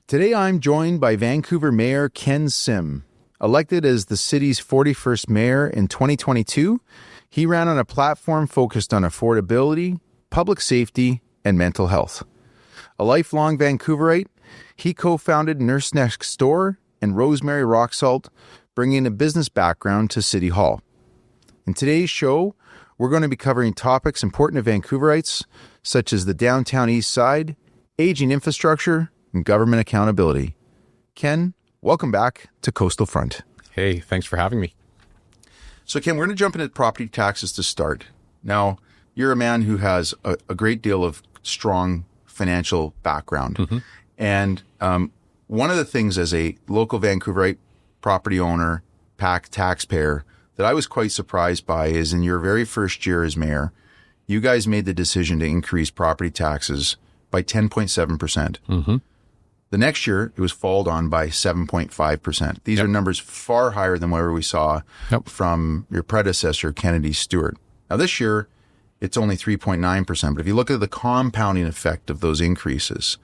Today I'm joined by Vancouver Mayor Ken Sim. Elected as the city's 41st mayor in 2022, he ran on a platform focused on affordability, public safety, and mental health. A lifelong Vancouverite, he co-founded Nurse Next Door and Rosemary Rock Salt, bringing a business background to City Hall. In today's show, we're going to be covering topics important to Vancouverites, such as the downtown east side, aging infrastructure, and government accountability. Ken, welcome back to Coastal Front. Hey, thanks for having me. So Ken, we're going to jump into property taxes to start. Now, you're a man who has a great deal of strong financial background. Mm-hmm. And one of the things as a local Vancouverite property owner, PAC taxpayer, that I was quite surprised by is in your very first year as mayor, you guys made the decision to increase property taxes by 10.7%. Mm-hmm. The next year, it was followed on by 7.5%. These are numbers far higher than whatever we saw from your predecessor, Kennedy Stewart. Now, this year, it's only 3.9%. But if you look at the compounding effect of those increases,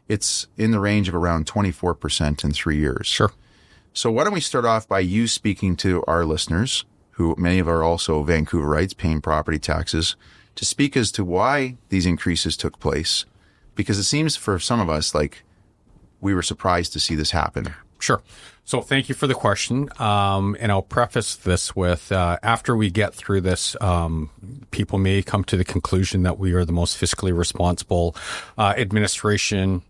it's in the range of around 24% in 3 years. Sure. So why don't we start off by you speaking to our listeners, who many of are also Vancouverites paying property taxes, to speak as to why these increases took place. Because it seems for some of us like we were surprised to see this happen. Sure. So thank you for the question. And I'll preface this with, after we get through this, people may come to the conclusion that we are the most fiscally responsible administration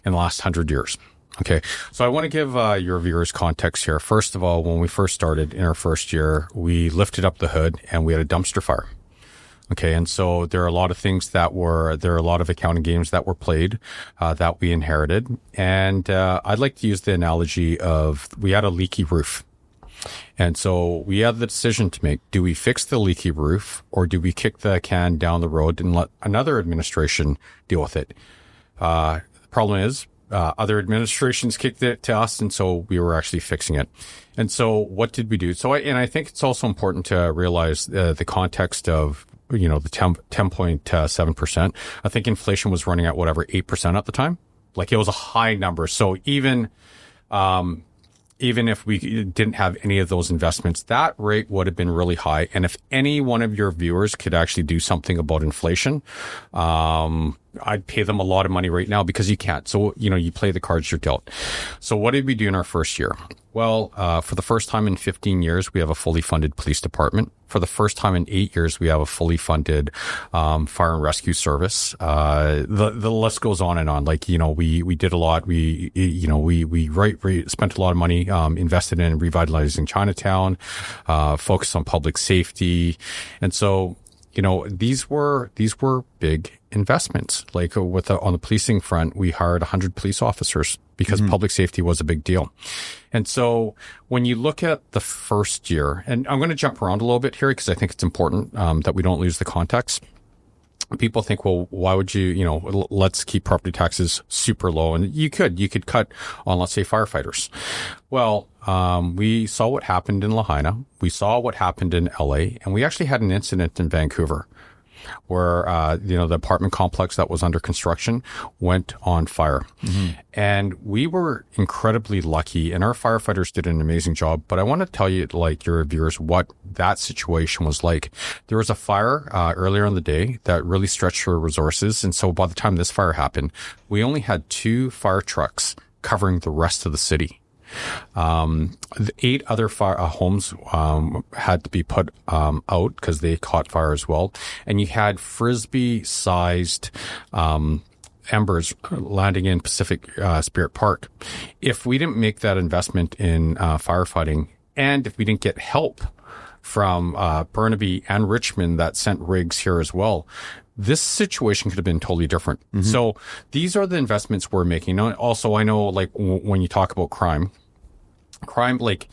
in the last 100 years. Okay. So I want to give your viewers context here. First of all, when we first started in our first year, we lifted up the hood and we had a dumpster fire. Okay. And so there are a lot of things there are a lot of accounting games that were played, that we inherited. And, I'd like to use the analogy of we had a leaky roof. And so we had the decision to make. Do we fix the leaky roof or do we kick the can down the road and let another administration deal with it? The problem is, other administrations kicked it to us. And so we were actually fixing it. And so what did we do? I think it's also important to realize the context of, the 10.7%. I think inflation was running at 8% at the time. Like it was a high number. So even if we didn't have any of those investments, that rate would have been really high. And if any one of your viewers could actually do something about inflation, I'd pay them a lot of money right now because you can't. So, you play the cards you're dealt. So what did we do in our first year? Well, for the first time in 15 years, we have a fully funded police department. For the first time in 8 years, we have a fully funded fire and rescue service. The list goes on and on. Like, we did a lot. We spent a lot of money invested in revitalizing Chinatown, focused on public safety. And so, these were big investments. Like on the policing front, we hired 100 police officers because public safety was a big deal. And so when you look at the first year, and I'm going to jump around a little bit here because I think it's important that we don't lose the context. People think, well, why would you, let's keep property taxes super low. And you could cut on, let's say, firefighters. Well, we saw what happened in Lahaina. We saw what happened in LA, and we actually had an incident in Vancouver where, the apartment complex that was under construction went on fire. Mm-hmm. And we were incredibly lucky, and our firefighters did an amazing job. But I want to tell you, like your viewers, what that situation was like. There was a fire earlier in the day that really stretched our resources. And so by the time this fire happened, we only had 2 fire trucks covering the rest of the city. 8 other homes had to be put out because they caught fire as well, and you had frisbee-sized embers landing in Pacific Spirit Park. If we didn't make that investment in firefighting, and if we didn't get help from Burnaby and Richmond that sent rigs here as well, this situation could have been totally different. Mm-hmm. So these are the investments we're making. Also, I know, like, when you talk about crime, like,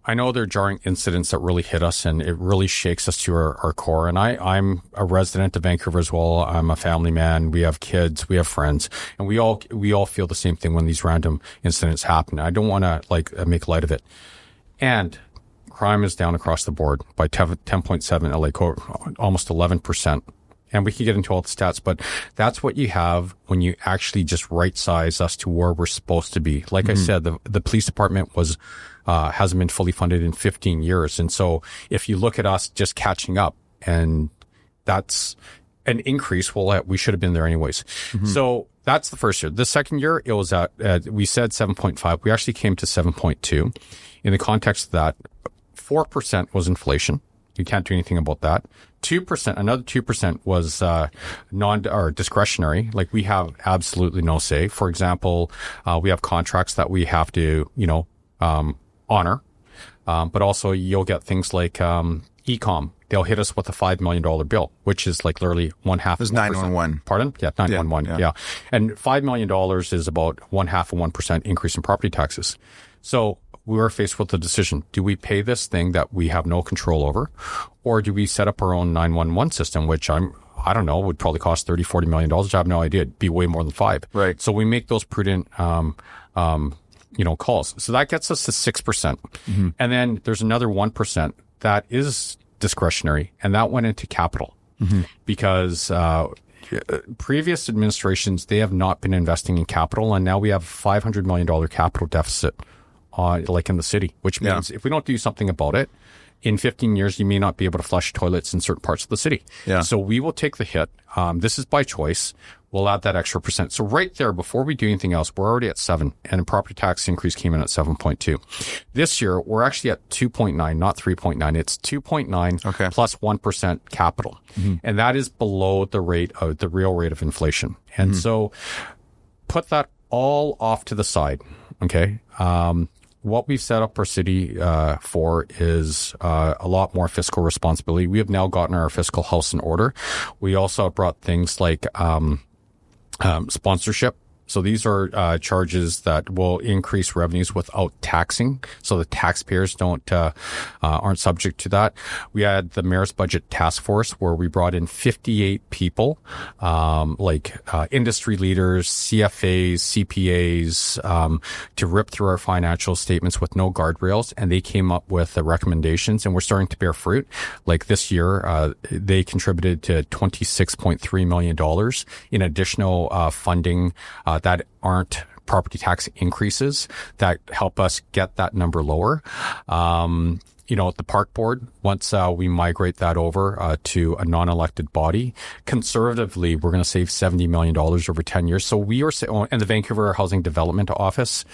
I know there are jarring incidents that really hit us and it really shakes us to our core. And I'm a resident of Vancouver as well. I'm a family man. We have kids, we have friends, and we all feel the same thing when these random incidents happen. I don't want to make light of it. And crime is down across the board by 10.7 LA, almost 11%. And we can get into all the stats, but that's what you have when you actually just right size us to where we're supposed to be. Like I said, the police department hasn't been fully funded in 15 years. And so if you look at us just catching up, and that's an increase, well, we should have been there anyways. So that's the first year. The second year, it was we said 7.5. We actually came to 7.2. In the context of that, 4% was inflation. You can't do anything about that. 2%, another 2% was or discretionary. Like, we have absolutely no say. For example, we have contracts that we have to, honor. But also you'll get things like e-com. They'll hit us with a $5 million bill, which is like literally 1/2. It's 911. Pardon? Yeah, 911. Yeah. And $5 million is about 1/2 of 1% increase in property taxes. So we were faced with the decision. Do we pay this thing that we have no control over, or do we set up our own 911 system, which I don't know, would probably cost $30, $40 million. I have no idea. It'd be way more than 5. Right. So we make those prudent, calls. So that gets us to 6%. And then there's another 1% that is discretionary, and that went into capital because, previous administrations, they have not been investing in capital, and now we have $500 million capital deficit, like in the city, which means if we don't do something about it, in 15 years, you may not be able to flush toilets in certain parts of the city. Yeah. So we will take the hit. This is by choice. We'll add that extra percent. So right there, before we do anything else, we're already at 7, and the property tax increase came in at 7.2. This year, we're actually at 2.9, not 3.9. It's 2.9 plus 1% capital. And that is below the real rate of inflation. And so put that all off to the side. Okay. What we've set up our city for is a lot more fiscal responsibility. We have now gotten our fiscal house in order. We also brought things like sponsorship. So these are charges that will increase revenues without taxing, so the taxpayers aren't subject to that. We had the Mayor's Budget Task Force, where we brought in 58 people, industry leaders, CFAs, CPAs, to rip through our financial statements with no guardrails, and they came up with the recommendations, and we're starting to bear fruit. Like this year, they contributed to $26.3 million in additional funding that aren't property tax increases that help us get that number lower. The park board, once we migrate that over to a non-elected body, conservatively, we're going to save $70 million over 10 years. So we are, and the Vancouver Housing Development Office,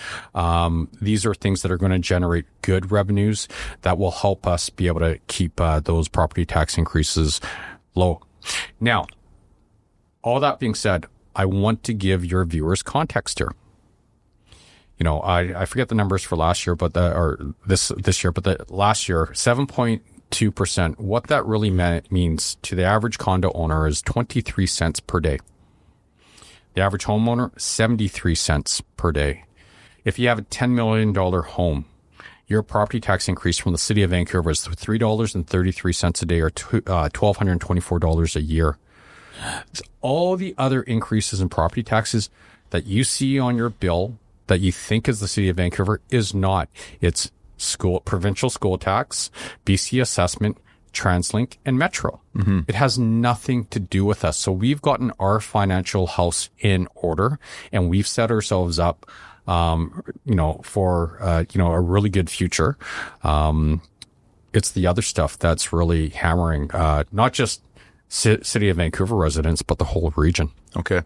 these are things that are going to generate good revenues that will help us be able to keep those property tax increases low. Now, all that being said, I want to give your viewers context here. I forget the numbers for last year, but this year, but the last year, 7.2%. What that really means to the average condo owner is 23 cents per day. The average homeowner, 73 cents per day. If you have a $10 million home, your property tax increase from the city of Vancouver is $3.33 a day, or $1,224 a year. All the other increases in property taxes that you see on your bill that you think is the city of Vancouver is not. It's provincial school tax, BC assessment, TransLink, and Metro. It has nothing to do with us. So we've gotten our financial house in order, and we've set ourselves up, for, a really good future. It's the other stuff that's really hammering, not just City of Vancouver residents, but the whole region. Okay,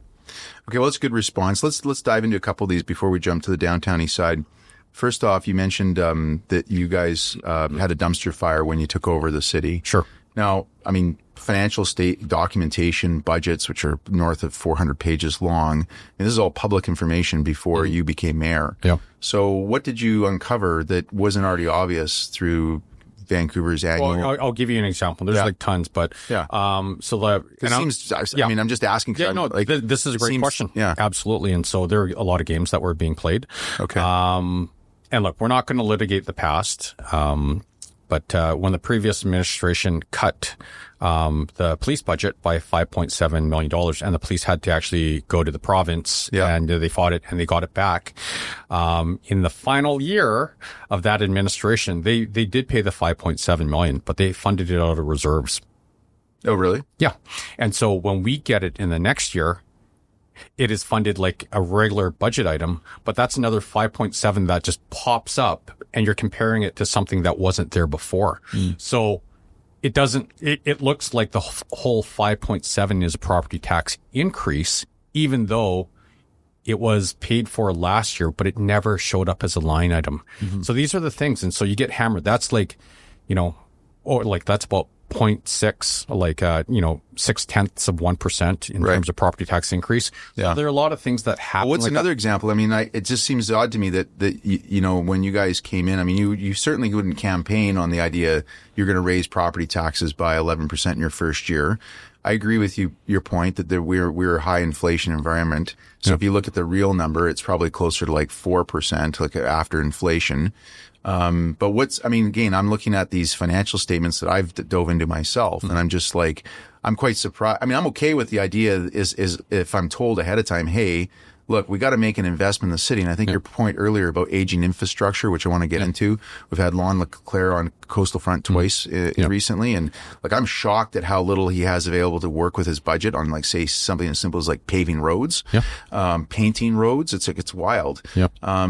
well, that's a good response. Let's dive into a couple of these before we jump to the downtown east side. First off, you mentioned that you guys had a dumpster fire when you took over the city. Sure. Now, financial state documentation, budgets, which are north of 400 pages long, and this is all public information before you became mayor. Yeah. So what did you uncover that wasn't already obvious through Vancouver's annual? Well, I'll give you an example. There's like tons, but I'm just asking. This is a great question. Yeah, absolutely. And so there are a lot of games that were being played. Okay. And look, we're not going to litigate the past. But when the previous administration cut the police budget by $5.7 million, and the police had to actually go to the province, and they fought it and they got it back. In the final year of that administration, they did pay the $5.7 million, but they funded it out of reserves. Oh, really? Yeah. And so when we get it in the next year, it is funded like a regular budget item, but that's another 5.7 that just pops up and you're comparing it to something that wasn't there before. So it doesn't, it looks like the whole 5.7 is a property tax increase, even though it was paid for last year, but it never showed up as a line item. So these are the things. And so you get hammered. That's like, or like that's about 0.6, like, 0.6% in terms of property tax increase. Yeah. So there are a lot of things that happen. What's like another example? I mean, it just seems odd to me that when you guys came in, I mean, you certainly wouldn't campaign on the idea you're going to raise property taxes by 11% in your first year. I agree with your point that we're a high inflation environment. So if you look at the real number, it's probably closer to like 4%, like after inflation. But again, I'm looking at these financial statements that I've dove into myself, and I'm just like, I'm quite surprised. I mean, I'm okay with the idea is if I'm told ahead of time, hey, look, we got to make an investment in the city. And I think your point earlier about aging infrastructure, which I want to get into, we've had Lon LeClaire on Coastal Front twice recently. And like, I'm shocked at how little he has available to work with his budget on, like, say something as simple as like paving roads, painting roads. It's wild.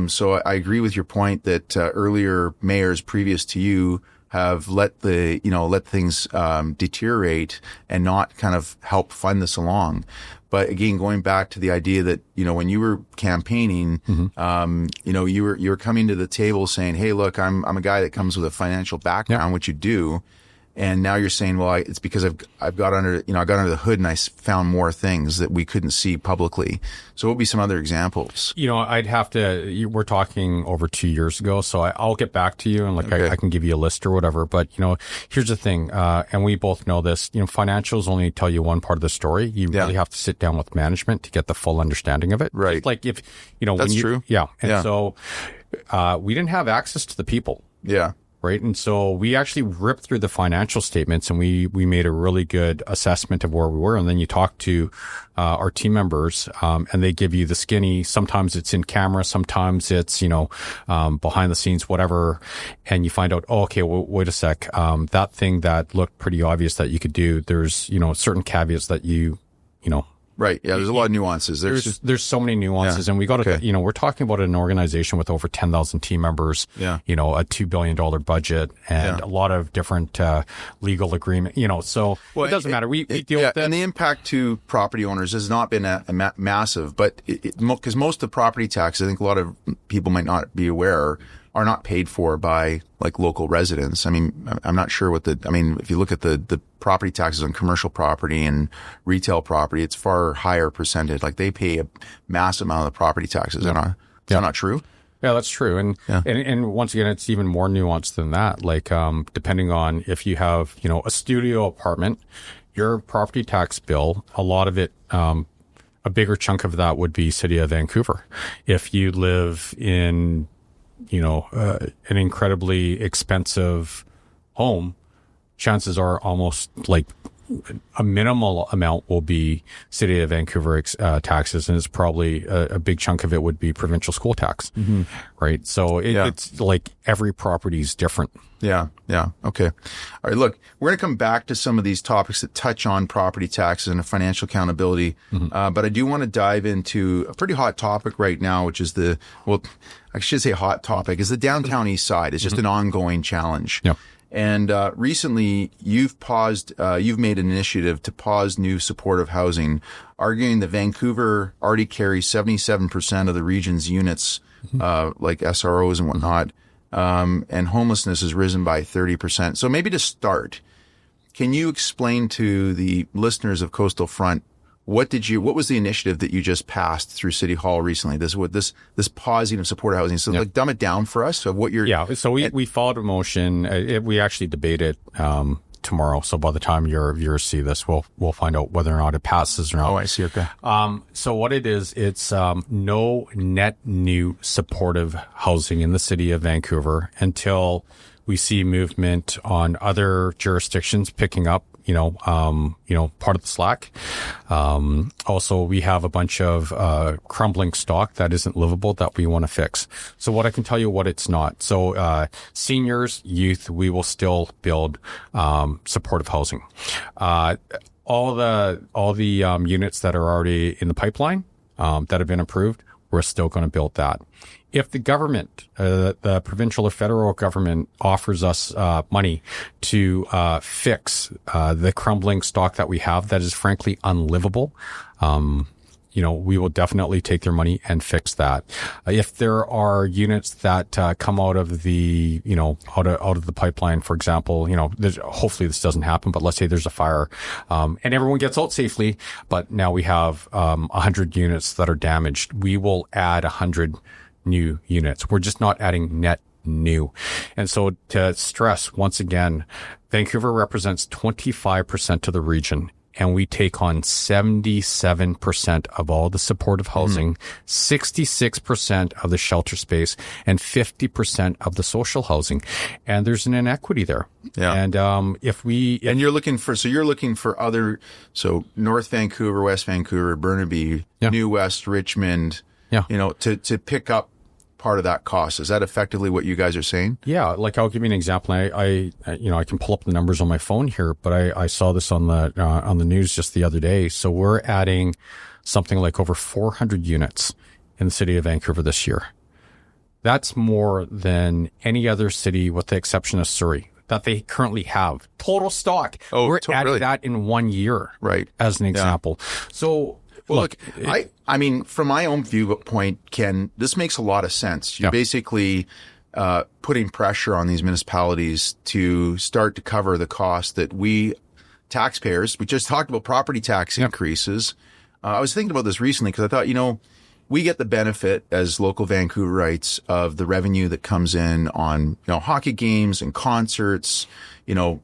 So I agree with your point that earlier mayors previous to you have let things deteriorate and not kind of help fund this along. But again, going back to the idea that, when you were campaigning, you were coming to the table saying, hey, look, I'm a guy that comes with a financial background, which you do. And now you're saying, well, it's because I've got under the hood and I found more things that we couldn't see publicly. So what would be some other examples? I'd have to, we're talking over 2 years ago, so I'll get back to you and I can give you a list or whatever. But, here's the thing. And we both know this, financials only tell you one part of the story. You really have to sit down with management to get the full understanding of it. Right. Just like if, that's true. Yeah. And so, we didn't have access to the people. Yeah. Right. And so we actually ripped through the financial statements and we made a really good assessment of where we were. And then you talk to, our team members, and they give you the skinny. Sometimes it's in camera. Sometimes it's, behind the scenes, whatever. And you find out, wait a sec. That thing that looked pretty obvious that you could do, there's, certain caveats that Right. Yeah. There's a lot of nuances. There's so many nuances, and we got to, we're talking about an organization with over 10,000 team members, a $2 billion budget and a lot of different, legal agreement, so it doesn't matter. We deal with it. And the impact to property owners has not been massive, but because most of the property tax, I think a lot of people might not be aware, are not paid for by like local residents. I mean, I'm not sure if you look at the property taxes on commercial property and retail property, it's far higher percentage. Like they pay a massive amount of the property taxes. Is that not true? Yeah, that's true. And once again, it's even more nuanced than that. Like, depending on if you have, a studio apartment, your property tax bill, a lot of it, a bigger chunk of that would be City of Vancouver. If you live in, an incredibly expensive home, chances are almost like a minimal amount will be City of Vancouver taxes, and it's probably a big chunk of it would be provincial school tax, right? So it's like every property is different. Yeah. Okay. All right. Look, we're going to come back to some of these topics that touch on property taxes and financial accountability. But I do want to dive into a pretty hot topic right now, which is I should say hot topic is the downtown east side. It's just an ongoing challenge. Yeah. And recently, you've made an initiative to pause new supportive housing, arguing that Vancouver already carries 77% of the region's units, like SROs and whatnot, and homelessness has risen by 30%. So maybe to start, can you explain to the listeners of Coastal Front what was the initiative that you just passed through City Hall recently? This pausing of supportive housing. So like dumb it down for us of what you're. Yeah. So we followed a motion. We actually debate it, tomorrow. So by the time your viewers see this, we'll find out whether or not it passes or not. Oh, I see. Okay. So what it is, it's, no net new supportive housing in the city of Vancouver until we see movement on other jurisdictions picking up, part of the slack. Also, we have a bunch of crumbling stock that isn't livable that we want to fix. So what I can tell you what it's not. So seniors, youth, we will still build supportive housing. All the units that are already in the pipeline that have been approved, we're still going to build that. If the government, the provincial or federal government offers us money to fix the crumbling stock that we have that is frankly unlivable, we will definitely take their money and fix that. If there are units that come out of the, out of the pipeline, for example, hopefully this doesn't happen, but let's say there's a fire, and everyone gets out safely, but now we have 100 units that are damaged. We will add 100 new units. We're just not adding net new. And so to stress once again, Vancouver represents 25% of the region, and we take on 77% of all the supportive housing, 66% of the shelter space, and 50% of the social housing. And there's an inequity there. Yeah. And you're looking for other, so North Vancouver, West Vancouver, Burnaby, New West, Richmond, to pick up part of that cost. Is that effectively what you guys are saying? Yeah. Like I'll give you an example. I can pull up the numbers on my phone here, but I saw this on the news just the other day. So we're adding something like over 400 units in the city of Vancouver this year. That's more than any other city with the exception of Surrey that they currently have. Total stock. We're adding that in 1 year. Right. As an example. So, well, look, I mean, from my own viewpoint, Ken, this makes a lot of sense. You're basically putting pressure on these municipalities to start to cover the cost that we taxpayers, we just talked about property tax increases. I was thinking about this recently because I thought, we get the benefit as local Vancouverites of the revenue that comes in on, hockey games and concerts,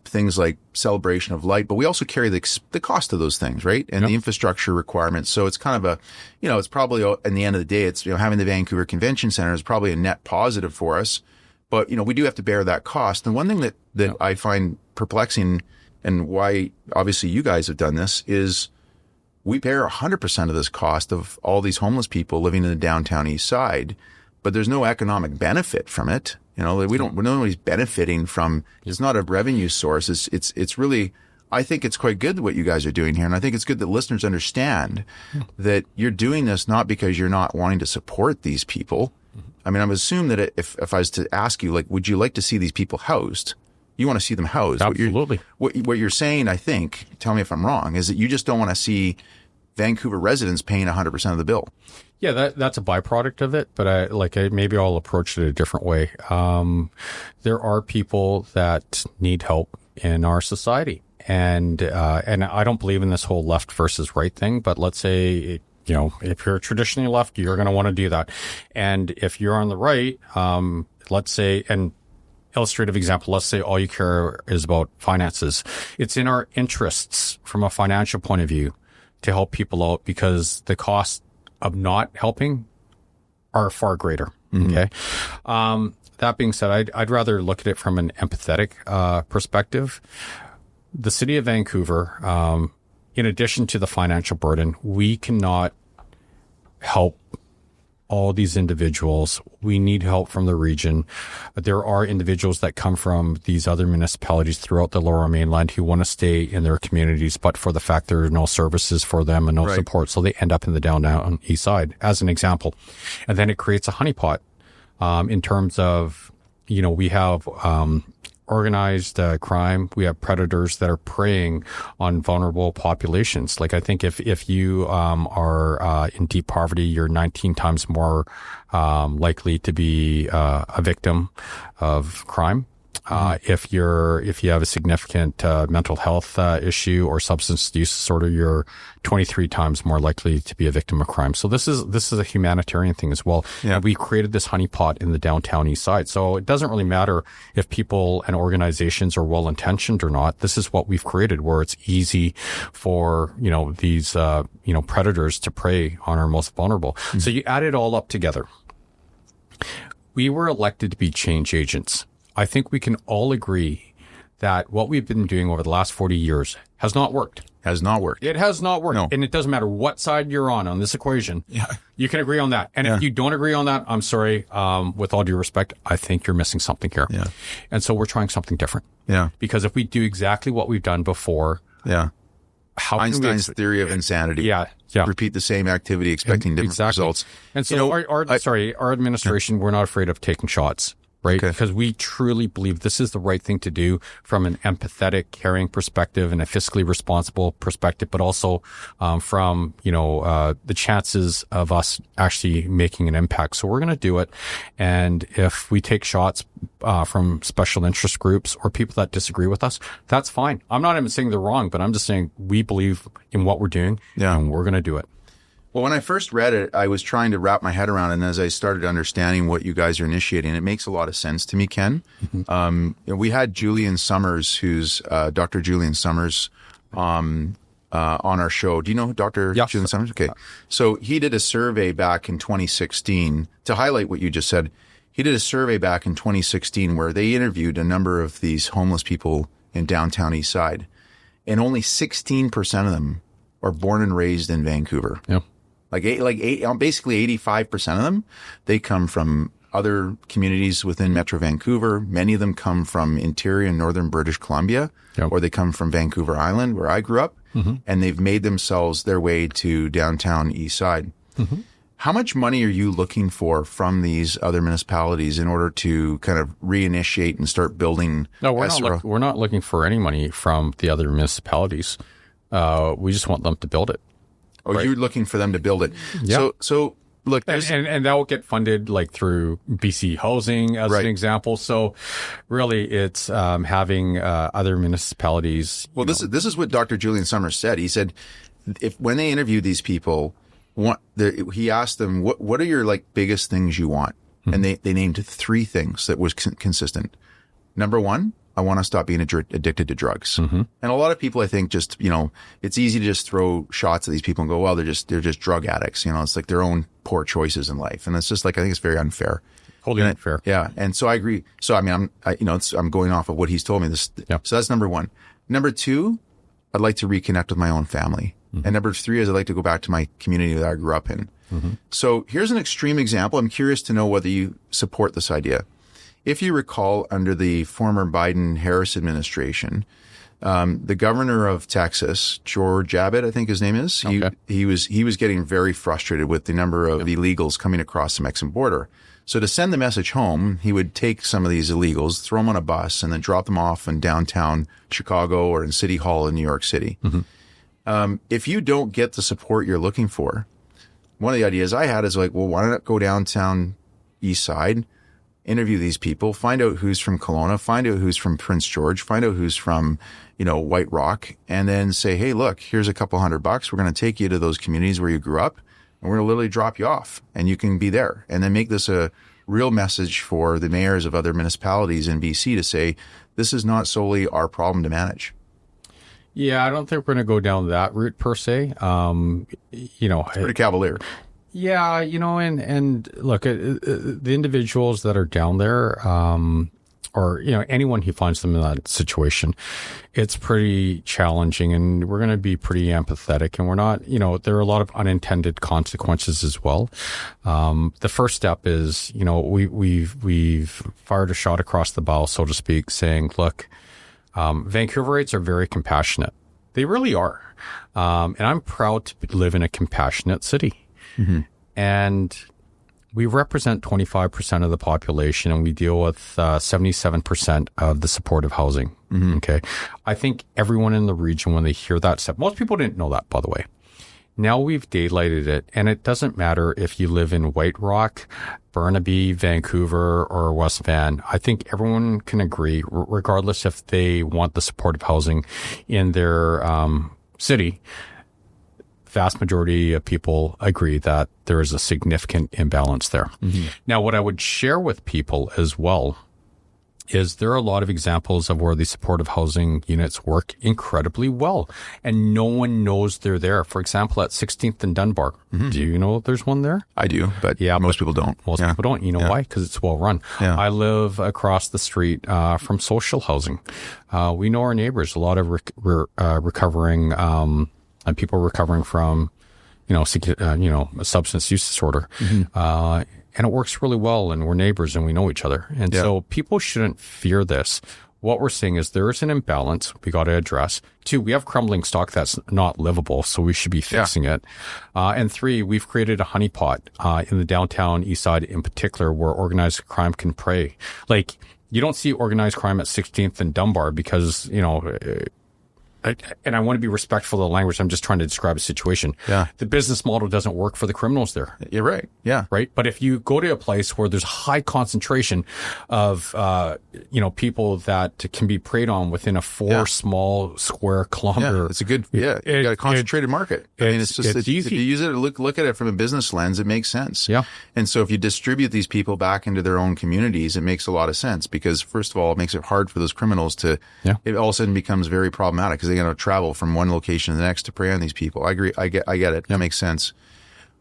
things like Celebration of Light, but we also carry the cost of those things, right? And the infrastructure requirements. So it's kind of it's probably, in the end of the day, it's, having the Vancouver Convention Center is probably a net positive for us. But, we do have to bear that cost. And one thing that I find perplexing and why obviously you guys have done this is we bear 100% of this cost of all these homeless people living in the downtown east side, but there's no economic benefit from it. Nobody's benefiting from, it's not a revenue source. It's really, I think it's quite good what you guys are doing here. And I think it's good that listeners understand that you're doing this not because you're not wanting to support these people. I mean, I would assume that if I was to ask you, would you like to see these people housed? You want to see them housed. Absolutely. What you're saying, I think, tell me if I'm wrong, is that you just don't want to see Vancouver residents paying 100% of the bill. Yeah, that's a byproduct of it, but maybe I'll approach it a different way. There are people that need help in our society, and I don't believe in this whole left versus right thing. But let's say, if you're traditionally left, you're going to want to do that, and if you're on the right, let's say, and illustrative example, let's say all you care is about finances. It's in our interests from a financial point of view to help people out because the costs of not helping are far greater. Okay. That being said, I'd rather look at it from an empathetic perspective. The city of Vancouver, in addition to the financial burden, we cannot help all these individuals. We need help from the region. There are individuals that come from these other municipalities throughout the Lower Mainland who want to stay in their communities, but for the fact there are no services for them and no support, so they end up in the downtown east side, as an example. And then it creates a honeypot in terms of, we have organized crime. We have predators that are preying on vulnerable populations. Like I think if you are in deep poverty, you're 19 times more likely to be a victim of crime. If you have a significant mental health issue or substance use disorder, you're 23 times more likely to be a victim of crime. So this is a humanitarian thing as well. Yeah. And we created this honeypot in the downtown east side. So it doesn't really matter if people and organizations are well intentioned or not. This is what we've created, where it's easy for these predators to prey on our most vulnerable. Mm-hmm. So you add it all up together. We were elected to be change agents. I think we can all agree that what we've been doing over the last 40 years Has not worked. Has not worked. It has not worked. No. And it doesn't matter what side you're on this equation. Yeah. You can agree on that. And if you don't agree on that, I'm sorry. With all due respect, I think you're missing something here. Yeah. And so we're trying something different. Yeah. Because if we do exactly what we've done before, how can Einstein's theory of insanity. Yeah. Repeat the same activity, expecting different results. And so our administration, we're not afraid of taking shots. Right? Okay. Because we truly believe this is the right thing to do from an empathetic, caring perspective and a fiscally responsible perspective, but also from, the chances of us actually making an impact. So we're going to do it. And if we take shots from special interest groups or people that disagree with us, that's fine. I'm not even saying they're wrong, but I'm just saying we believe in what we're doing and we're going to do it. Well, when I first read it, I was trying to wrap my head around it. And as I started understanding what you guys are initiating, it makes a lot of sense to me, Ken. Mm-hmm. We had Julian Summers, who's Dr. Julian Summers, on our show. Do you know Dr. Julian Summers? Okay. So he did a survey back in 2016 to highlight what you just said. He did a survey back in 2016 where they interviewed a number of these homeless people in downtown East Side, and only 16% of them are born and raised in Vancouver. Yeah. Basically 85% of them, they come from other communities within Metro Vancouver. Many of them come from interior and northern British Columbia, or they come from Vancouver Island, where I grew up, and they've made themselves their way to downtown East Side. Mm-hmm. How much money are you looking for from these other municipalities in order to kind of reinitiate and start building? No, we're not looking for any money from the other municipalities. We just want them to build it. Oh, right. You're looking for them to build it. Yeah. So look, and that will get funded like through BC Housing as an example. So really it's having other municipalities. Well, this is what Dr. Julian Summers said. He said when they interviewed these people, he asked them, what are your biggest things you want? Mm-hmm. And they named 3 things that was consistent. Number 1, I want to stop being addicted to drugs. Mm-hmm. And a lot of people, I think, just, it's easy to just throw shots at these people and go, well, they're just drug addicts. It's like their own poor choices in life. And it's just I think it's very unfair. Totally unfair. Yeah. And so I agree. So, I mean, I'm going off of what he's told me. So that's number 1. Number 2, I'd like to reconnect with my own family. Mm-hmm. And number 3 is I'd like to go back to my community that I grew up in. Mm-hmm. So here's an extreme example. I'm curious to know whether you support this idea. If you recall, under the former Biden-Harris administration, the governor of Texas, George Abbott, I think his name is, he was getting very frustrated with the number of illegals coming across the Mexican border. So to send the message home, he would take some of these illegals, throw them on a bus, and then drop them off in downtown Chicago or in City Hall in New York City. Mm-hmm. If you don't get the support you're looking for, one of the ideas I had is why not go downtown East Side, interview these people, find out who's from Kelowna, find out who's from Prince George, find out who's from, White Rock, and then say, hey, look, here's a couple $100. We're going to take you to those communities where you grew up, and we're going to literally drop you off, and you can be there. And then make this a real message for the mayors of other municipalities in BC to say, this is not solely our problem to manage. Yeah, I don't think we're going to go down that route per se. It's pretty cavalier. Yeah, and look, the individuals that are down there, or, anyone who finds them in that situation, it's pretty challenging, and we're going to be pretty empathetic, and we're not, there are a lot of unintended consequences as well. The first step is, we've fired a shot across the bow, so to speak, saying, look, Vancouverites are very compassionate. They really are. And I'm proud to live in a compassionate city. Mm-hmm. And we represent 25% of the population, and we deal with 77% of the supportive housing. Mm-hmm. Okay. I think everyone in the region, when they hear that stuff, most people didn't know that, by the way. Now we've daylighted it, and it doesn't matter if you live in White Rock, Burnaby, Vancouver, or West Van. I think everyone can agree, regardless if they want the supportive housing in their city. Vast majority of people agree that there is a significant imbalance there. Mm-hmm. Now, what I would share with people as well is there are a lot of examples of where the supportive housing units work incredibly well and no one knows they're there. For example, at 16th and Dunbar, do you know there's one there? I do, but most people don't. Most people don't. You know why? Because it's well run. Yeah. I live across the street from social housing. We know our neighbors, a lot of recovering and people recovering from, a substance use disorder. And it works really well, and we're neighbors and we know each other. And so people shouldn't fear this. What we're saying is there is an imbalance we got to address. 2, we have crumbling stock that's not livable, so we should be fixing it. And 3, we've created a honeypot in the downtown east side in particular where organized crime can prey. Like, you don't see organized crime at 16th and Dunbar because, and I want to be respectful of the language. I'm just trying to describe a situation. Yeah. The business model doesn't work for the criminals there. You're right. Yeah. Right. But if you go to a place where there's high concentration of, people that can be preyed on within a 4 small square kilometer. It's a good, you got a concentrated market. I mean, it's easy. If you use it, look at it from a business lens, it makes sense. Yeah. And so if you distribute these people back into their own communities, it makes a lot of sense because first of all, it makes it hard for those criminals it all of a sudden becomes very problematic because they got to travel from one location to the next to prey on these people. I agree. I get it. That makes sense.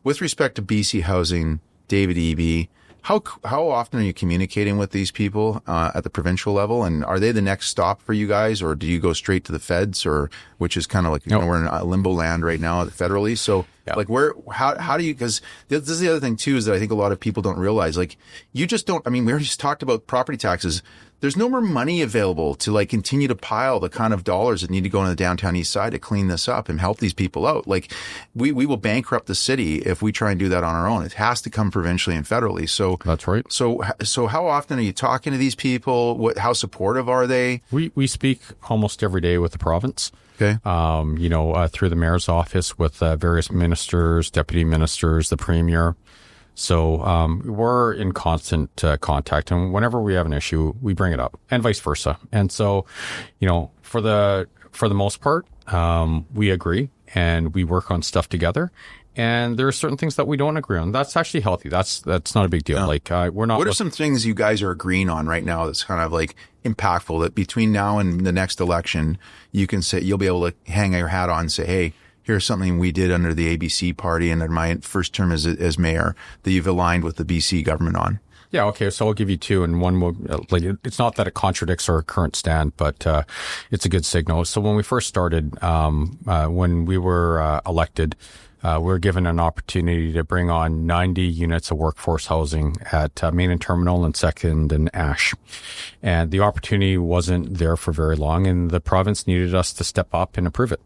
With respect to BC Housing, David Eby, how often are you communicating with these people at the provincial level? And are they the next stop for you guys, or do you go straight to the feds, or which is kind of like we're in a limbo land right now federally? So like how do you? Because this is the other thing too is that I think a lot of people don't realize. Like you just don't. I mean, we already just talked about property taxes. There's no more money available to like continue to pile the kind of dollars that need to go into the downtown east side to clean this up and help these people out. Like we will bankrupt the city if we try and do that on our own. It has to come provincially and federally. So that's right. So how often are you talking to these people? How supportive are they? We speak almost every day with the province. Okay. Through the mayor's office with various ministers, deputy ministers, the premier. So we're in constant contact, and whenever we have an issue, we bring it up, and vice versa. And so, for the most part, we agree and we work on stuff together. And there are certain things that we don't agree on. That's actually healthy. That's not a big deal. Like we're not. What are some things you guys are agreeing on right now that's kind of like impactful that between now and the next election, you can say you'll be able to hang your hat on and say, hey, here's something we did under the ABC party and in my first term as mayor that you've aligned with the BC government on? Yeah. Okay. So I'll give you 2, and one will, it's not that it contradicts our current stand, but it's a good signal. So when we first started, when we were elected, we were given an opportunity to bring on 90 units of workforce housing at Main and Terminal and 2nd and Ash. And the opportunity wasn't there for very long, and the province needed us to step up and approve it.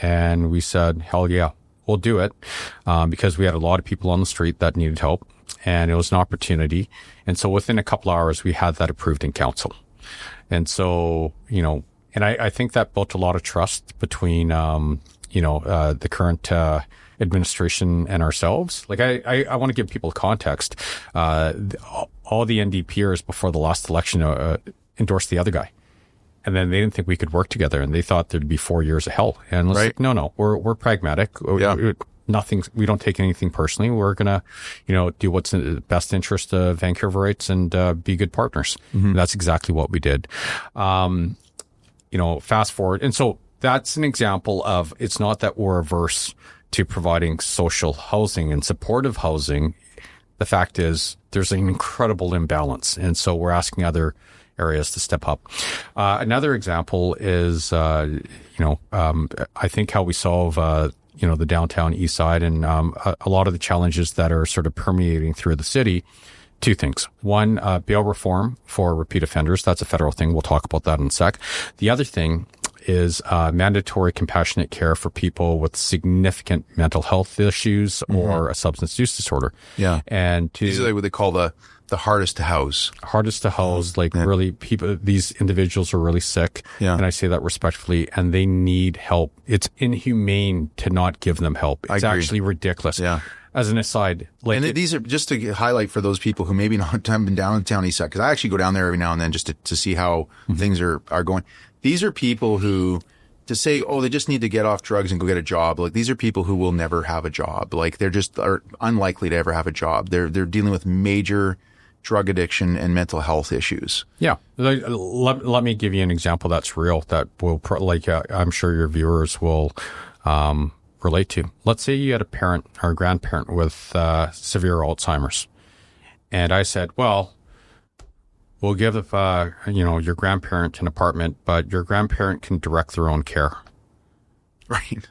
And we said, hell yeah, we'll do it, because we had a lot of people on the street that needed help, and it was an opportunity. And so within a couple hours, we had that approved in council. And so, and I think that built a lot of trust between, the current administration and ourselves. Like I want to give people context. All the NDPers before the last election endorsed the other guy. And then they didn't think we could work together, and they thought there'd be 4 years of hell. And it's like, no, we're pragmatic. Yeah. We don't take anything personally. We're gonna, do what's in the best interest of Vancouverites and be good partners. Mm-hmm. That's exactly what we did. Fast forward, and so that's an example of it's not that we're averse to providing social housing and supportive housing. The fact is, there's an incredible imbalance, and so we're asking other areas to step up. Another example is, I think how we solve, the downtown east side and a lot of the challenges that are sort of permeating through the city. 2 things. One, bail reform for repeat offenders. That's a federal thing. We'll talk about that in a sec. The other thing is mandatory compassionate care for people with significant mental health issues or a substance use disorder. Yeah. And these are what they call the hardest to house. Really people, these individuals are really sick. Yeah. And I say that respectfully, and they need help. It's inhumane to not give them help. It's actually ridiculous. Yeah. As an aside, these are just to highlight for those people who maybe not haven't been down in the town east side, because I actually go down there every now and then just to see how things are going. These are people who, to say, they just need to get off drugs and go get a job. Like, these are people who will never have a job. Like, they're just are unlikely to ever have a job. They're dealing with major drug addiction and mental health issues. Yeah. Let me give you an example that's real that will, I'm sure your viewers will relate to. Let's say you had a parent or a grandparent with severe Alzheimer's. And I said, well, we'll give your grandparent an apartment, but your grandparent can direct their own care. Right.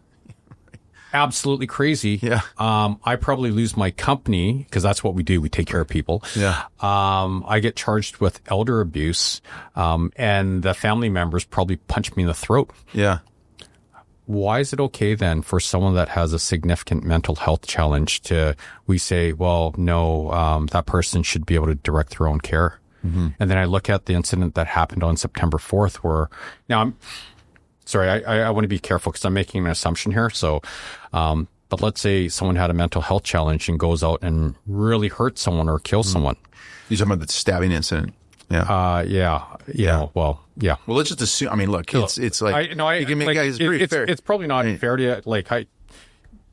Absolutely crazy. Yeah. I probably lose my company because that's what we do. We take care of people. Yeah. I get charged with elder abuse, and the family members probably punch me in the throat. Yeah. Why is it okay then for someone that has a significant mental health challenge we say, well, no, that person should be able to direct their own care. Mm-hmm. And then I look at the incident that happened on September 4th where now I want to be careful because I'm making an assumption here. So, but let's say someone had a mental health challenge and goes out and really hurts someone or kills someone. You're talking about the stabbing incident. Yeah. Yeah. Well, yeah. Well, let's just assume. I mean, look, it's like you can make it's pretty fair. It's probably not fair to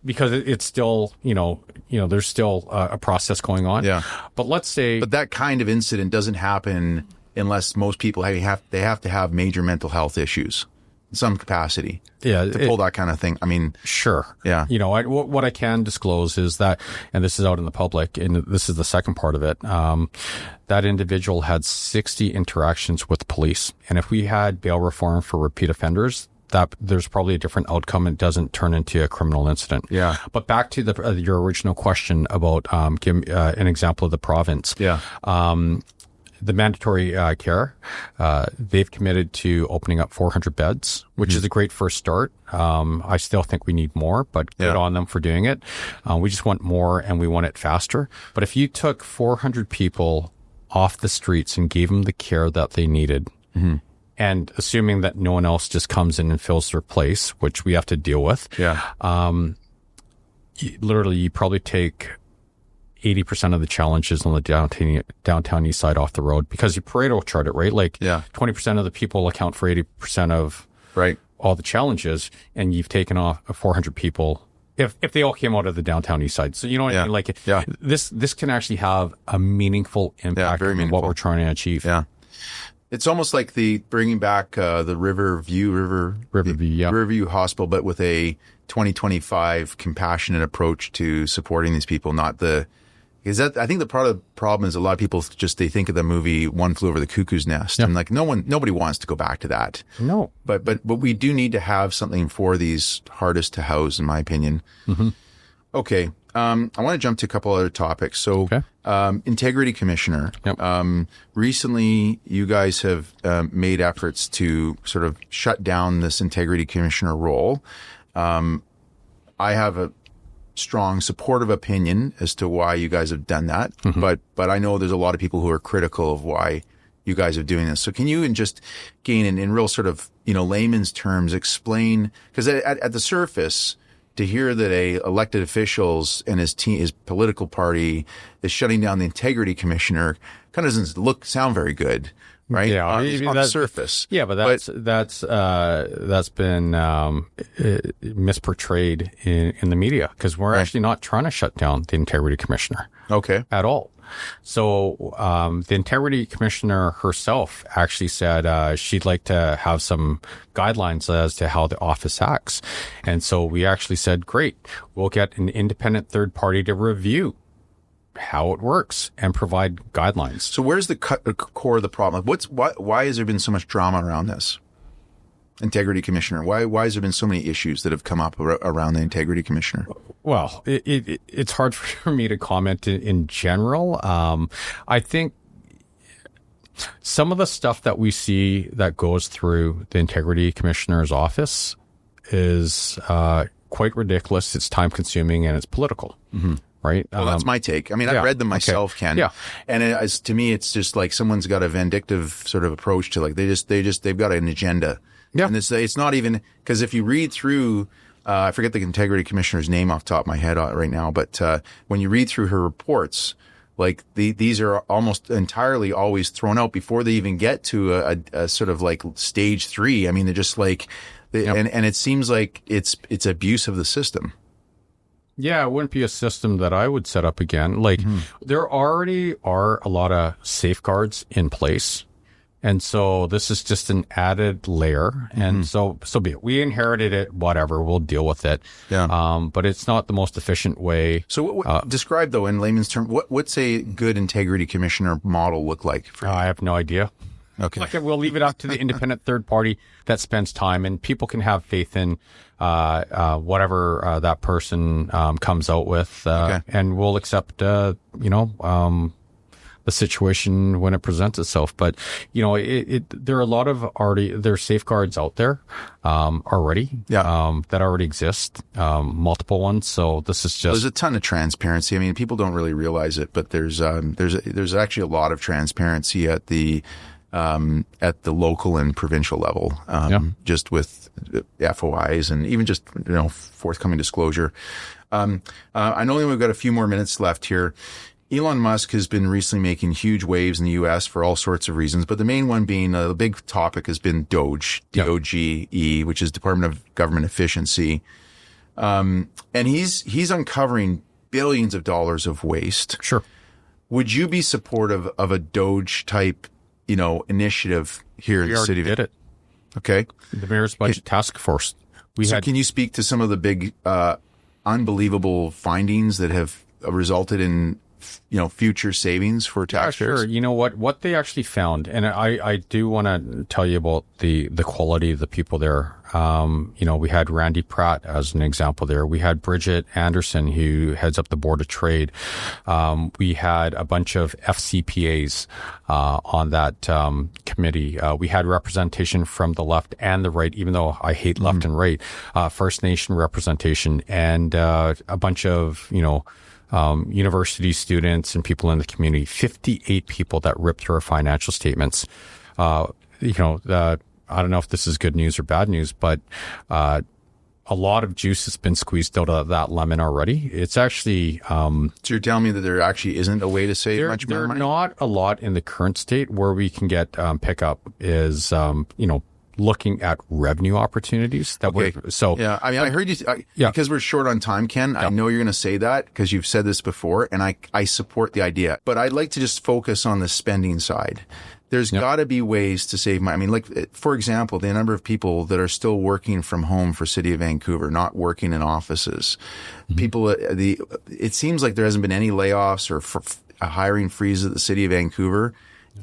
because it's still there's still a process going on. Yeah. But let's say, but that kind of incident doesn't happen unless most people have to have major mental health issues in some capacity. Yeah. To pull that kind of thing. I mean, sure. Yeah. What I can disclose is that, and this is out in the public, and this is the second part of it. That individual had 60 interactions with police. And if we had bail reform for repeat offenders, that there's probably a different outcome. It doesn't turn into a criminal incident. Yeah. But back to your original question about, give an example of the province. Yeah. The mandatory care, they've committed to opening up 400 beds, which is a great first start. I still think we need more, but good on them for doing it. We just want more and we want it faster. But if you took 400 people off the streets and gave them the care that they needed, and assuming that no one else just comes in and fills their place, which we have to deal with, you probably take 80% of the challenges on the downtown east side off the road because you Pareto chart it, right? 20% of the people account for 80% of all the challenges, and you've taken off 400 people if they all came out of the downtown east side. So you know what I mean? This can actually have a meaningful impact on what we're trying to achieve. Yeah. It's almost like the bringing back the Riverview Hospital, but with a 2025 compassionate approach to supporting these people, I think the part of the problem is a lot of people they think of the movie One Flew Over the Cuckoo's Nest, and nobody wants to go back to that. No, but we do need to have something for these hardest to house, in my opinion. Mm-hmm. Okay, I want to jump to a couple other topics. So, Integrity Commissioner. Yep. Recently, you guys have made efforts to sort of shut down this Integrity Commissioner role. I have a strong supportive opinion as to why you guys have done that. Mm-hmm. But I know there's a lot of people who are critical of why you guys are doing this. So can you just gain in real sort of, layman's terms, explain, because at the surface, to hear that elected officials and his political party is shutting down the Integrity Commissioner kind of doesn't sound very good. Right. Yeah. On the surface. Yeah. But that's been misportrayed in the media because we're actually not trying to shut down the Integrity Commissioner. Okay. At all. So, the Integrity Commissioner herself actually said, she'd like to have some guidelines as to how the office acts. And so we actually said, great, we'll get an independent third party to review how it works and provide guidelines. So where's the core of the problem? Why has there been so much drama around this Integrity Commissioner? Why has there been so many issues that have come up around the Integrity Commissioner? Well, it's hard for me to comment in general. I think some of the stuff that we see that goes through the Integrity Commissioner's office is quite ridiculous. It's time consuming and it's political. Mm-hmm. Right. Well, that's my take. I mean, I've read them myself, Ken. Yeah. And to me, it's just like someone's got a vindictive sort of approach to they've got an agenda. Yeah. And it's not even, because if you read through, I forget the Integrity Commissioner's name off the top of my head right now, but when you read through her reports, these are almost entirely always thrown out before they even get to a sort of like stage 3. I mean, they're just and it seems like it's abuse of the system. Yeah, it wouldn't be a system that I would set up again. Like, there already are a lot of safeguards in place. And so this is just an added layer. And so be it. We inherited it, whatever, we'll deal with it. Yeah. But it's not the most efficient way. So describe, though, in layman's terms, what's a good integrity commissioner model look like for you? I have no idea. Okay. Like, we'll leave it up to the independent third party that spends time, and people can have faith in whatever that person comes out with, and we'll accept, the situation when it presents itself. But, there are a lot of there's safeguards out there already that already exist, multiple ones. So this is just... There's a ton of transparency. I mean, people don't really realize it, but there's actually a lot of transparency at the local and provincial level, just with FOIs and even just, forthcoming disclosure. I know we've got a few more minutes left here. Elon Musk has been recently making huge waves in the U.S. for all sorts of reasons, but the main one being the big topic has been DOGE, D-O-G-E, which is Department of Government Efficiency. And he's uncovering billions of dollars of waste. Sure. Would you be supportive of a DOGE type, initiative here in the city? We already did it. Okay. The Mayor's Budget Task Force. Can you speak to some of the big, unbelievable findings that have resulted in, future savings for taxpayers? Sure. You know what they actually found, and I do want to tell you about the quality of the people there. We had Randy Pratt as an example there. We had Bridget Anderson, who heads up the Board of Trade. We had a bunch of FCPAs on that committee. We had representation from the left and the right, even though I hate left and right, First Nation representation, and a bunch of, university students and people in the community, 58 people that ripped through our financial statements. I don't know if this is good news or bad news, but a lot of juice has been squeezed out of that lemon already. It's actually... so you're telling me that there actually isn't a way to save much more money? There's not a lot in the current state. Where we can get pickup is, looking at revenue opportunities. I heard you, because we're short on time, Ken, I know you're going to say that because you've said this before, and I support the idea, but I'd like to just focus on the spending side. There's got to be ways to save money. I mean, like, for example, the number of people that are still working from home for City of Vancouver, not working in offices. People, it seems like there hasn't been any layoffs or a hiring freeze at the City of Vancouver.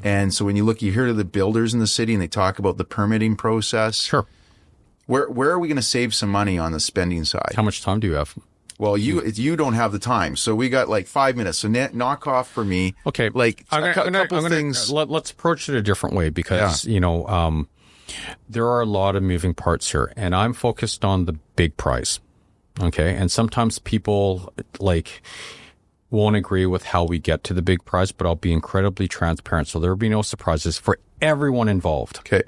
And so when you hear to the builders in the city and they talk about the permitting process. Sure. Where are we going to save some money on the spending side? How much time do you have? Well, you don't have the time. So we got like 5 minutes. So knock off for me. Okay. Like a couple things. Let's approach it a different way because, there are a lot of moving parts here, and I'm focused on the big prize. Okay. And sometimes people won't agree with how we get to the big prize, but I'll be incredibly transparent. So there will be no surprises for everyone involved. Okay.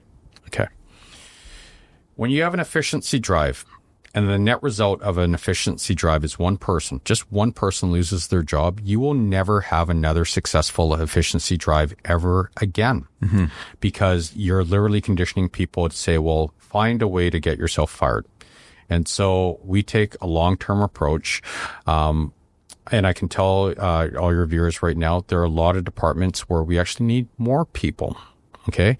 When you have an efficiency drive and the net result of an efficiency drive is one person, just one person loses their job, you will never have another successful efficiency drive ever again, because you're literally conditioning people to say, well, find a way to get yourself fired. And so we take a long-term approach. And I can tell all your viewers right now, there are a lot of departments where we actually need more people. Okay.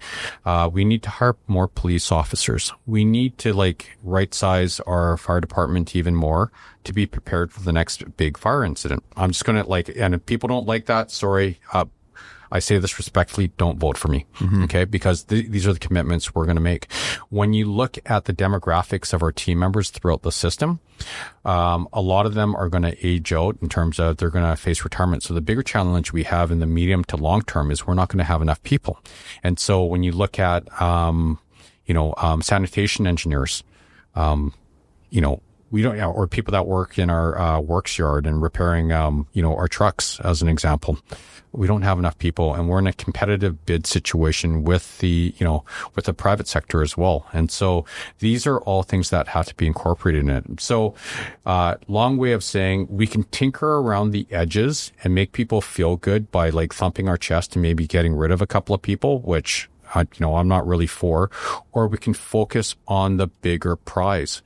We need to hire more police officers. We need to right size our fire department even more to be prepared for the next big fire incident. I'm just going to and if people don't like that, sorry, I say this respectfully, don't vote for me. Okay. Because these are the commitments we're going to make. When you look at the demographics of our team members throughout the system, a lot of them are going to age out in terms of they're going to face retirement. So the bigger challenge we have in the medium to long term is we're not going to have enough people. And so when you look at, sanitation engineers, we don't, or people that work in our works yard and repairing, our trucks, as an example. We don't have enough people, and we're in a competitive bid situation with the private sector as well. And so these are all things that have to be incorporated in it. So, long way of saying we can tinker around the edges and make people feel good by thumping our chest and maybe getting rid of a couple of people, which I'm not really for, or we can focus on the bigger prize.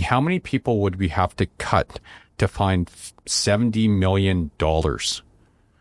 How many people would we have to cut to find $70 million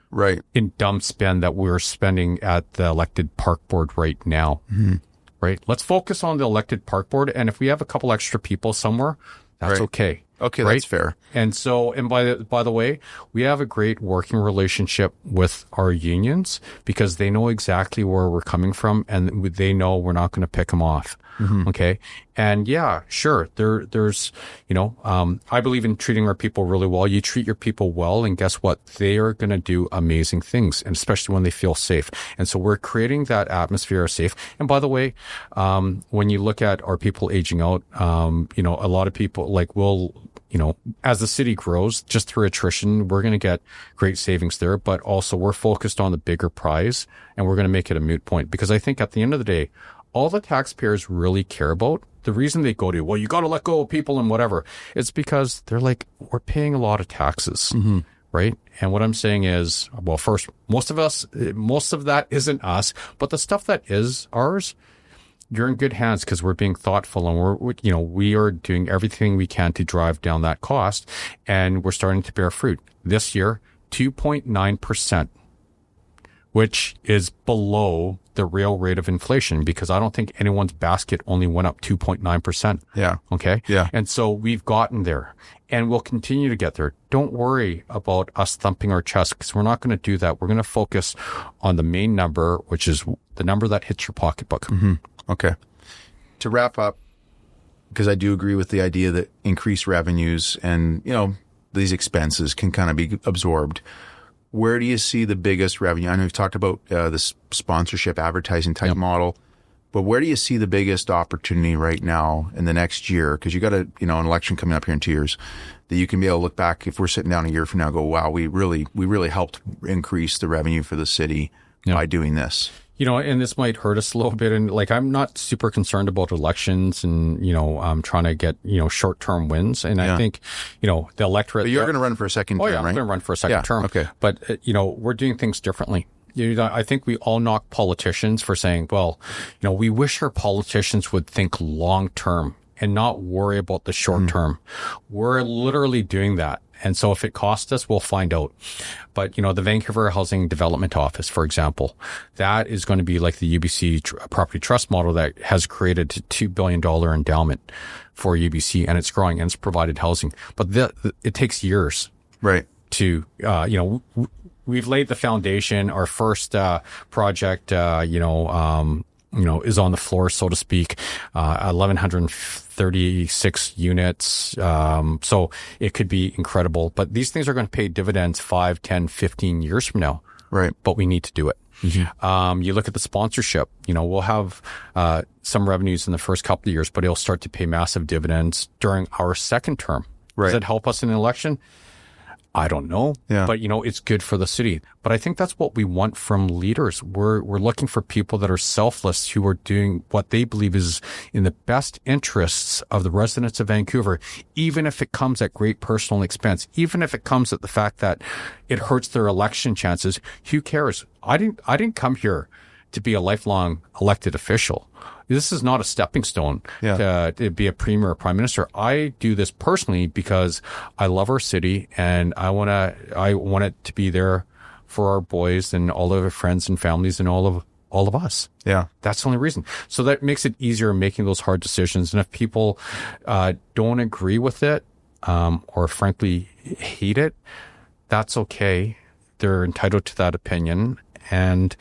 right in dumb spend that we're spending at the elected park board right now. Mm-hmm. Right? Let's focus on the elected park board. And if we have a couple extra people somewhere, that's right. okay. Okay, right? That's fair. And so, and by the way, we have a great working relationship with our unions because they know exactly where we're coming from and they know we're not going to pick them off. Mm-hmm. Okay. And yeah, sure. There's, I believe in treating our people really well. You treat your people well and guess what? They are going to do amazing things, and especially when they feel safe. And so we're creating that atmosphere of safe. And by the way, when you look at our people aging out, a lot of people as the city grows, just through attrition, we're going to get great savings there. But also we're focused on the bigger prize and we're going to make it a moot point because I think at the end of the day, all the taxpayers really care about, the reason they go to, well, you got to let go of people and whatever, it's because they're like, we're paying a lot of taxes, mm-hmm. right? And what I'm saying is, well, first, most of that isn't us, but the stuff that is ours, you're in good hands because we're being thoughtful and we are doing everything we can to drive down that cost and we're starting to bear fruit. This year, 2.9%, which is below the real rate of inflation because I don't think anyone's basket only went up 2.9%. Yeah. Okay. Yeah. And so we've gotten there and we'll continue to get there. Don't worry about us thumping our chest because we're not going to do that. We're going to focus on the main number, which is the number that hits your pocketbook. Mm-hmm. Okay. To wrap up, because I do agree with the idea that increased revenues and, these expenses can kind of be absorbed. Where do you see the biggest revenue? I know you've talked about this sponsorship advertising type model, but where do you see the biggest opportunity right now in the next year? Because you got an election coming up here in 2 years that you can be able to look back if we're sitting down a year from now, go, wow, we really helped increase the revenue for the city by doing this. And this might hurt us a little bit. And I'm not super concerned about elections and, I'm trying to get, short-term wins. And I think, the electorate. But you're going to run for a second term, right? I'm going to run for a second term. Okay. But, we're doing things differently. I think we all knock politicians for saying, well, we wish our politicians would think long-term and not worry about the short-term. We're literally doing that. And so if it costs us, we'll find out. But, the Vancouver Housing Development Office, for example, that is going to be like the UBC property trust model that has created a $2 billion endowment for UBC, and it's growing and it's provided housing. But it takes years. Right. To, we've laid the foundation. Our first project, is on the floor, so to speak, 1,136 units. So it could be incredible, but these things are going to pay dividends 5, 10, 15 years from now. Right. But we need to do it. Mm-hmm. You look at the sponsorship, we'll have, some revenues in the first couple of years, but it'll start to pay massive dividends during our second term. Right. Does it help us in an election? I don't know, but it's good for the city. But I think that's what we want from leaders. We're looking for people that are selfless, who are doing what they believe is in the best interests of the residents of Vancouver, even if it comes at great personal expense, even if it comes at the fact that it hurts their election chances. Who cares? I didn't come here to be a lifelong elected official. This is not a stepping stone to be a premier or prime minister. I do this personally because I love our city and I want it to be there for our boys and all of our friends and families and all of us. Yeah. That's the only reason. So that makes it easier making those hard decisions. And if people don't agree with it or frankly hate it, that's okay. They're entitled to that opinion. And,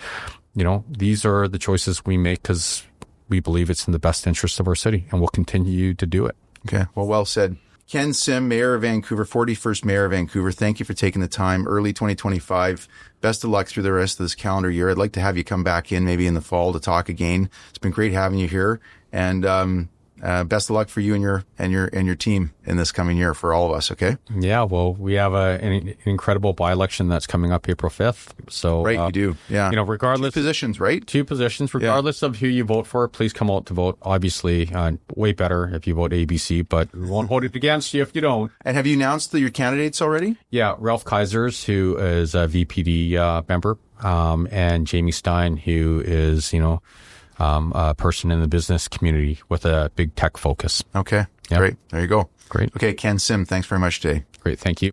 these are the choices we make because we believe it's in the best interest of our city, and we'll continue to do it. Okay. Well said. Ken Sim, Mayor of Vancouver, 41st Mayor of Vancouver, thank you for taking the time. Early 2025. Best of luck through the rest of this calendar year. I'd like to have you come back in maybe in the fall to talk again. It's been great having you here. And best of luck for you and your team in this coming year for all of us. Okay. Yeah. Well, we have an incredible by-election that's coming up April 5th. So right, you do. Yeah. Regardless, 2 positions, right? 2 positions, regardless of who you vote for, please come out to vote. Obviously, way better if you vote ABC, but we won't hold it against you if you don't. And have you announced your candidates already? Yeah, Ralph Kaisers, who is a VPD member, and Jamie Stein, who is a person in the business community with a big tech focus. Okay. Yep. Great. There you go. Great. Okay. Ken Sim, thanks very much today. Great. Thank you.